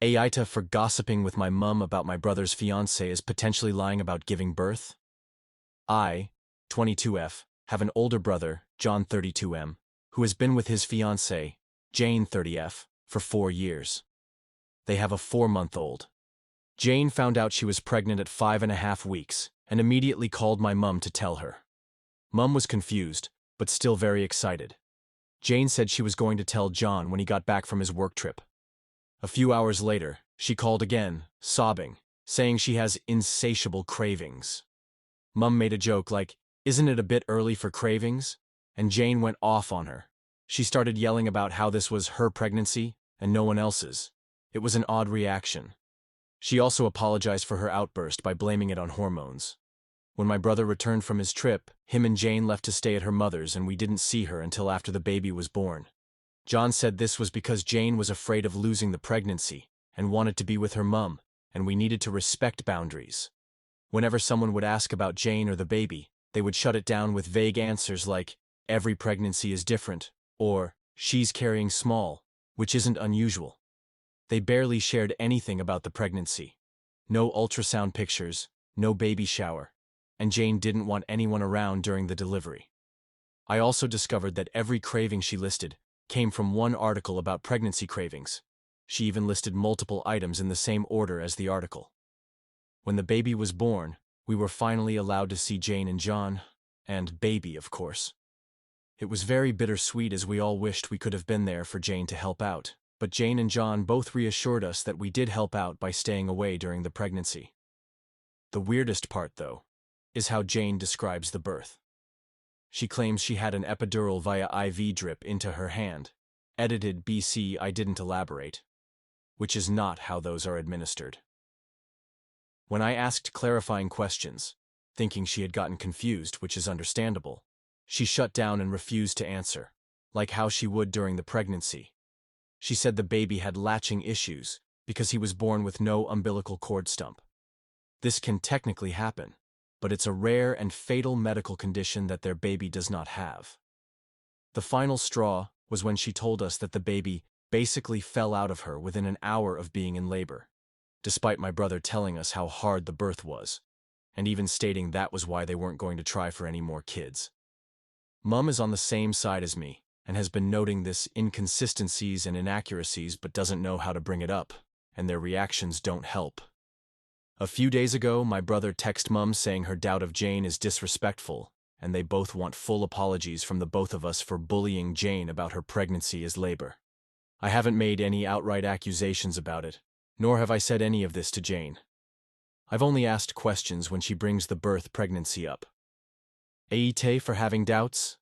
AITA for gossiping with my mum about my brother's fiancé is potentially lying about giving birth. I, 22F, have an older brother, John 32M, who has been with his fiancée, Jane 30F, for 4 years. They have a 4-month-old. Jane found out she was pregnant at 5.5 weeks and immediately called my mum to tell her. Mum was confused, but still very excited. Jane said she was going to tell John when he got back from his work trip. A few hours later, she called again, sobbing, saying she has insatiable cravings. Mum made a joke like, "Isn't it a bit early for cravings?" And Jane went off on her. She started yelling about how this was her pregnancy and no one else's. It was an odd reaction. She also apologized for her outburst by blaming it on hormones. When my brother returned from his trip, him and Jane left to stay at her mother's and we didn't see her until after the baby was born. John said this was because Jane was afraid of losing the pregnancy and wanted to be with her mum, and we needed to respect boundaries. Whenever someone would ask about Jane or the baby, they would shut it down with vague answers like, "Every pregnancy is different," or "She's carrying small," which isn't unusual. They barely shared anything about the pregnancy. No ultrasound pictures, no baby shower, and Jane didn't want anyone around during the delivery. I also discovered that every craving she listed came from one article about pregnancy cravings. She even listed multiple items in the same order as the article. When the baby was born, we were finally allowed to see Jane and John, and baby, of course. It was very bittersweet as we all wished we could have been there for Jane to help out, but Jane and John both reassured us that we did help out by staying away during the pregnancy. The weirdest part, though, is how Jane describes the birth. She claims she had an epidural via IV drip into her hand. Edited BC, I didn't elaborate. Which is not how those are administered. When I asked clarifying questions, thinking she had gotten confused, which is understandable, she shut down and refused to answer, like how she would during the pregnancy. She said the baby had latching issues because he was born with no umbilical cord stump. This can technically happen, but it's a rare and fatal medical condition that their baby does not have. The final straw was when she told us that the baby basically fell out of her within an hour of being in labor, despite my brother telling us how hard the birth was, and even stating that was why they weren't going to try for any more kids. Mum is on the same side as me and has been noting this inconsistencies and inaccuracies but doesn't know how to bring it up, and their reactions don't help. A few days ago, my brother texted Mum saying her doubt of Jane is disrespectful, and they both want full apologies from the both of us for bullying Jane about her pregnancy as labor. I haven't made any outright accusations about it, nor have I said any of this to Jane. I've only asked questions when she brings the birth pregnancy up. AITA for having doubts?